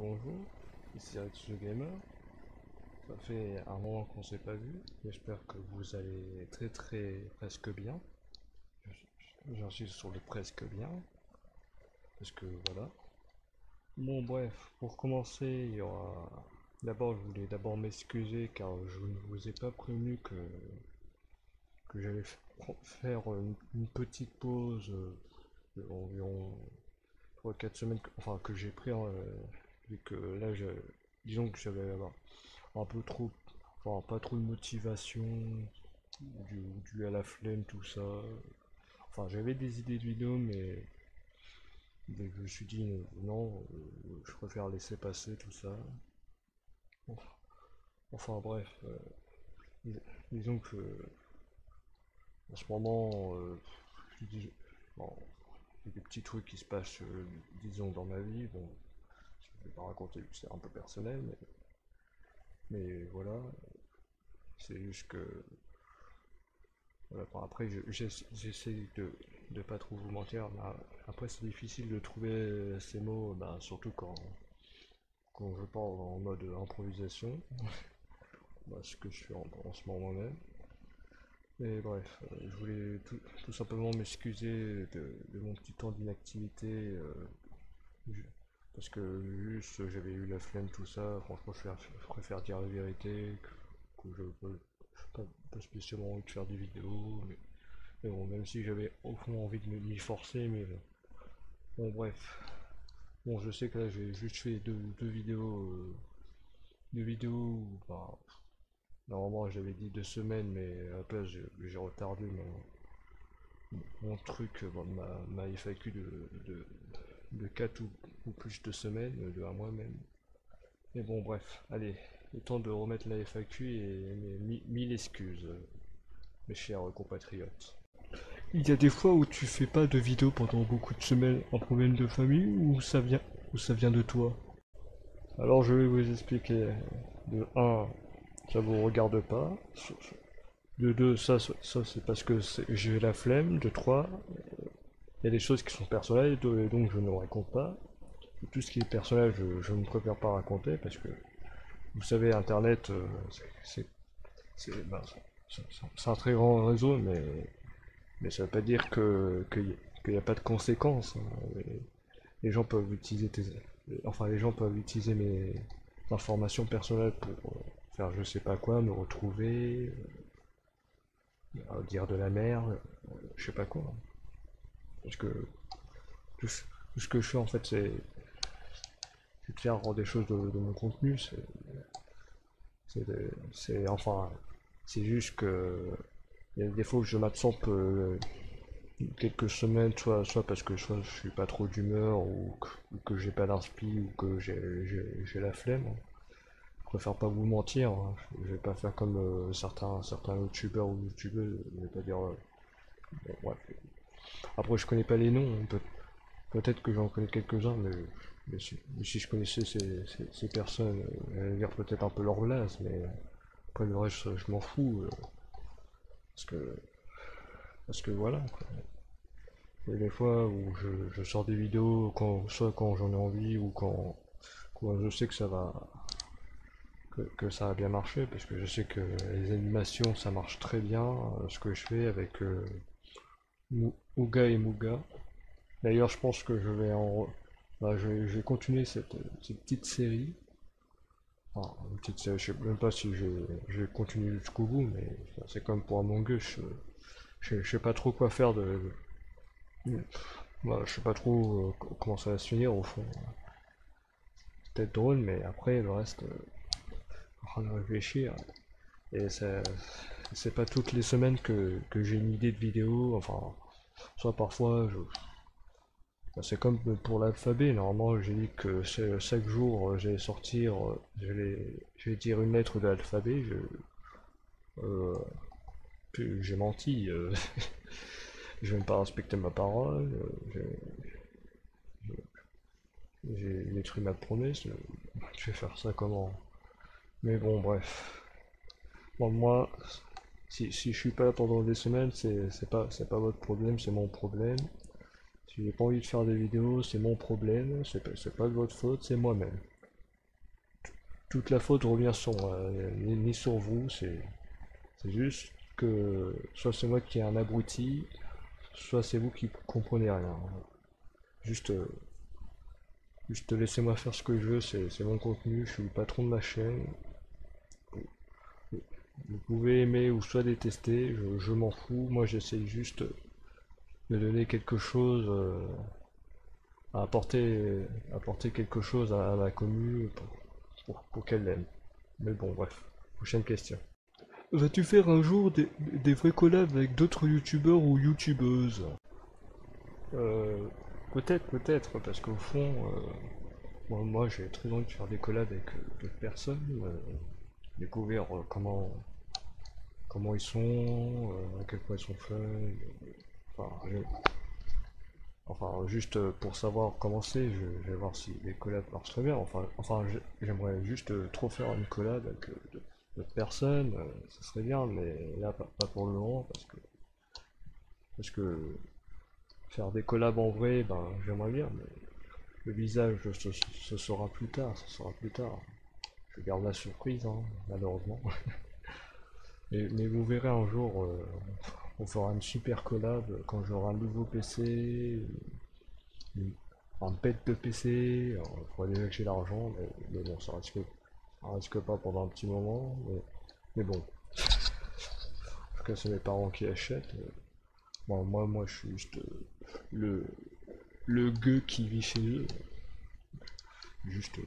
bonjour, ici Rex the Gamer. Ça fait un moment qu'on s'est pas vu. J'espère que vous allez presque bien. J'insiste sur le presque bien. Parce que voilà. Bon bref, pour commencer, il y aura. D'abord, je voulais d'abord m'excuser car je ne vous ai pas prévenu que j'allais faire une petite pause d'environ 3-4 semaines, enfin que j'ai pris, vu que là, disons que j'avais un peu trop, enfin pas trop de motivation, dû à la flemme, tout ça. Enfin, j'avais des idées de vidéos, mais je me suis dit non, je préfère laisser passer tout ça. Enfin bref, disons que en ce moment, dis- bon, il y a des petits trucs qui se passent, disons, dans ma vie. Bon, je vais pas raconter, c'est un peu personnel, mais voilà, c'est juste que voilà, bon, après, j'essaie de pas trop vous mentir, mais après c'est difficile de trouver ces mots, bah, surtout quand je parle en mode improvisation, bah, ce que je fais en ce moment même. Et bref, je voulais tout simplement m'excuser de mon petit temps d'inactivité, ju- parce que juste j'avais eu la flemme, tout ça. Franchement, je préfère dire la vérité, que je n'ai pas spécialement envie de faire des vidéos, mais bon, même si j'avais au fond envie de m'y forcer, mais bon, bref. Bon, je sais que là j'ai juste fait deux vidéos où, bah, normalement j'avais dit 2 semaines, mais à la place j'ai retardé mon truc, bon, ma FAQ de 4 ou plus de semaines, de un mois même. Mais bon, bref, allez, il est temps de remettre la FAQ et mille excuses, mes chers compatriotes. Il y a des fois où tu fais pas de vidéo pendant beaucoup de semaines, un problème de famille ou ça vient de toi? Alors je vais vous expliquer. De un, ça vous regarde pas. De 2, ça c'est parce que j'ai la flemme. De 3, il y a des choses qui sont personnelles et donc je ne raconte pas. Tout ce qui est personnel, je ne préfère pas raconter parce que vous savez, Internet, ben, c'est un très grand réseau, mais ça veut pas dire qu'il n'y a pas de conséquences, hein. Les gens peuvent utiliser enfin les gens peuvent utiliser mes informations personnelles pour faire je sais pas quoi, me retrouver, dire de la merde, je sais pas quoi. Parce que tout ce que je fais en fait c'est de faire des choses de mon contenu, enfin c'est juste que il y a des fois où je m'absente quelques semaines, soit parce que soit je suis pas trop d'humeur ou que j'ai pas d'inspi ou que j'ai la flemme. Je préfère pas vous mentir, hein. Je vais pas faire comme certains youtubeurs ou youtubeuses, je vais pas dire. Bon, ouais. Après, je connais pas les noms, hein. Peut-être que j'en connais quelques-uns, mais si je connaissais ces personnes, j'allais dire peut-être un peu leur blase, mais après le reste, je m'en fous, parce que, parce que voilà, quoi. Il y a des fois où je sors des vidéos, soit quand j'en ai envie ou quand je sais que que ça a bien marché, parce que je sais que les animations ça marche très bien, ce que je fais avec Ouga et Muga. D'ailleurs, je pense que bah, je vais continuer cette petite série. Enfin, une petite série, je sais même pas si je vais continuer jusqu'au bout, mais c'est comme pour Among Us. Je sais pas trop quoi faire bah, je sais pas trop comment ça va se finir au fond. C'est peut-être drôle, mais après, le reste, en train de réfléchir. Et c'est pas toutes les semaines que j'ai une idée de vidéo. Enfin, soit parfois, bah, c'est comme pour l'alphabet. Normalement, j'ai dit que chaque jour, j'allais sortir, je vais dire une lettre de l'alphabet. Euh, j'ai menti. Je vais même pas respecter ma parole. J'ai détruit ma promesse. Je vais faire ça comment? Mais bon, bref. Bon, moi, si je suis pas là pendant des semaines, c'est pas votre problème, c'est mon problème. Si j'ai pas envie de faire des vidéos, c'est mon problème, c'est pas de votre faute, c'est moi-même. toute la faute revient sur moi, ni sur vous, c'est juste que soit c'est moi qui ai un abruti, soit c'est vous qui comprenez rien. Juste, juste laissez-moi faire ce que je veux, c'est mon contenu, je suis le patron de ma chaîne. Vous pouvez aimer ou soit détester, je m'en fous. Moi j'essaye juste de donner quelque chose, à apporter quelque chose à ma commu pour qu'elle l'aime. Mais bon, bref. Prochaine question. Vas-tu faire un jour des vrais collabs avec d'autres youtubeurs ou youtubeuses? Euh, peut-être, parce qu'au fond, moi j'ai très envie de faire des collabs avec d'autres personnes, découvrir comment ils sont, à quel point ils sont fun. Enfin, juste pour savoir comment c'est, je vais voir si les collabs marchent très bien. J'aimerais juste trop faire une collab avec d'autres personnes, ça serait bien, mais là, pas pour le moment, parce que faire des collabs en vrai, ben, j'aimerais bien, mais le visage, ce sera plus tard, ce sera plus tard. Je garde la surprise, hein, malheureusement. Mais vous verrez un jour, on fera une super collab quand j'aurai un nouveau PC, un bête de PC, il faudra déjà que j'ai l'argent, mais bon, ça risque pas pendant un petit moment, mais bon, en tout cas c'est mes parents qui achètent. Bon, moi je suis juste le, le gueux qui vit chez eux, juste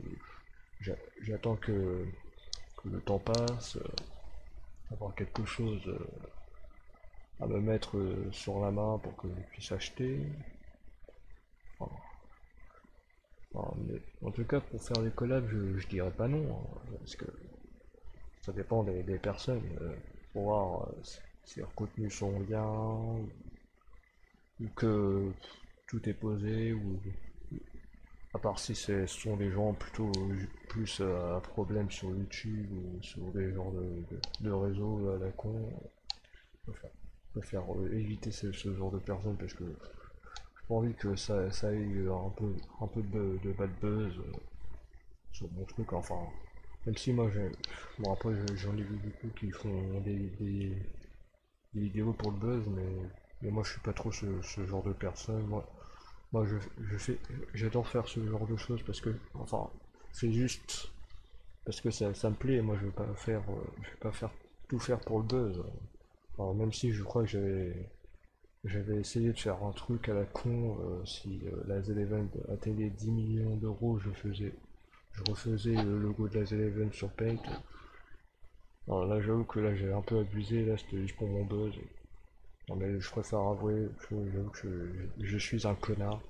j'attends que le temps passe, avoir quelque chose à me mettre sur la main pour que je puisse acheter. Enfin, mais en tout cas, pour faire des collabs, je dirais pas non, hein, parce que ça dépend des personnes. Pour voir si leurs contenus sont bien, ou que tout est posé, ou à part si ce sont des gens plutôt plus à problème sur YouTube ou sur des genres de réseaux à la con. Je préfère éviter ce genre de personnes parce que j'ai pas envie que ça ait un peu de bad buzz sur mon truc. Enfin, même si moi, bon après j'en ai vu beaucoup qui font des vidéos pour le buzz, mais moi je suis pas trop ce genre de personne. Moi j'adore faire ce genre de choses parce que, enfin, c'est juste parce que ça me plaît. Moi je vais pas faire tout faire pour le buzz. Alors, même si je crois que j'avais essayé de faire un truc à la con, si la Z-Event atteignait 10 millions d'euros, je refaisais le logo de la Z-Event sur Paint. Alors là, j'avoue que là, j'ai un peu abusé, là, c'était juste pour mon buzz. Non, mais je préfère avouer, j'avoue que je suis un connard.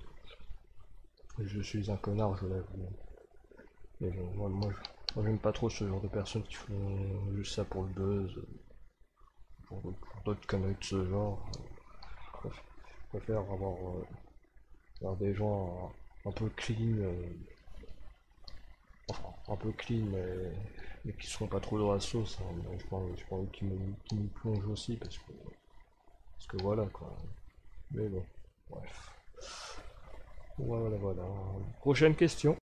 Je suis un connard, je l'avoue. Mais bon, moi, j'aime pas trop ce genre de personnes qui font juste ça pour le buzz, pour d'autres conneries de ce genre. Je préfère avoir des gens un peu clean, enfin, un peu clean, mais qui seront pas trop dans la sauce, hein. J'ai pas envie qu'ils me plongent aussi, parce que voilà, quoi. Mais bon, bref. Voilà. Prochaine question.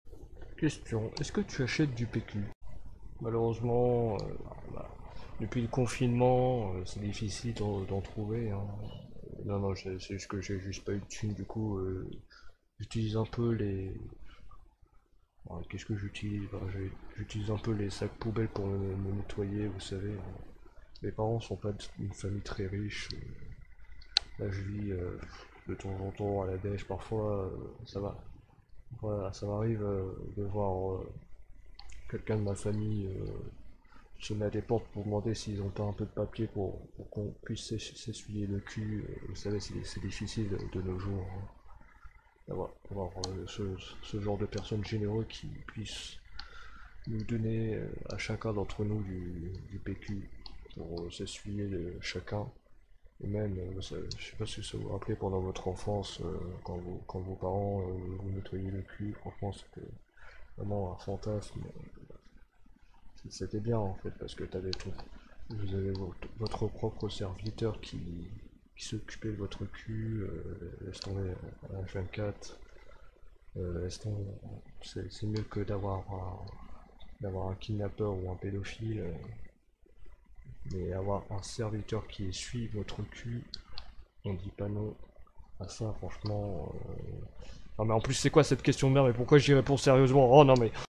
Est-ce que tu achètes du PQ? Malheureusement, bah, depuis le confinement, c'est difficile d'en trouver, hein. Non, non, c'est juste que j'ai juste pas eu de thune, du coup, j'utilise un peu les... Ouais, qu'est-ce que j'utilise? Bah, j'utilise un peu les sacs poubelles pour me nettoyer, vous savez, hein. Mes parents sont pas d'une famille très riche. Là, je vis de temps en temps à la dèche. Parfois, ça va. Voilà, ça m'arrive de voir quelqu'un de ma famille sonner à des portes pour demander s'ils ont pas un peu de papier pour qu'on puisse s'essuyer le cul. Vous savez, c'est difficile de nos jours, hein, d'avoir ce genre de personnes généreuses qui puissent nous donner à chacun d'entre nous du PQ pour s'essuyer chacun. Et même, je sais pas si ça vous rappelait pendant votre enfance, quand vos parents vous nettoyaient le cul, franchement c'était vraiment un fantasme. C'était bien en fait, parce que vous avez votre propre serviteur qui s'occupait de votre cul, laisse tomber à H24, laisse tomber. C'est mieux que d'avoir d'avoir un kidnappeur ou un pédophile, mais avoir un serviteur qui essuie votre cul, on dit pas non à ça, franchement. Non mais en plus c'est quoi cette question de merde, mais pourquoi j'y réponds sérieusement? Oh non mais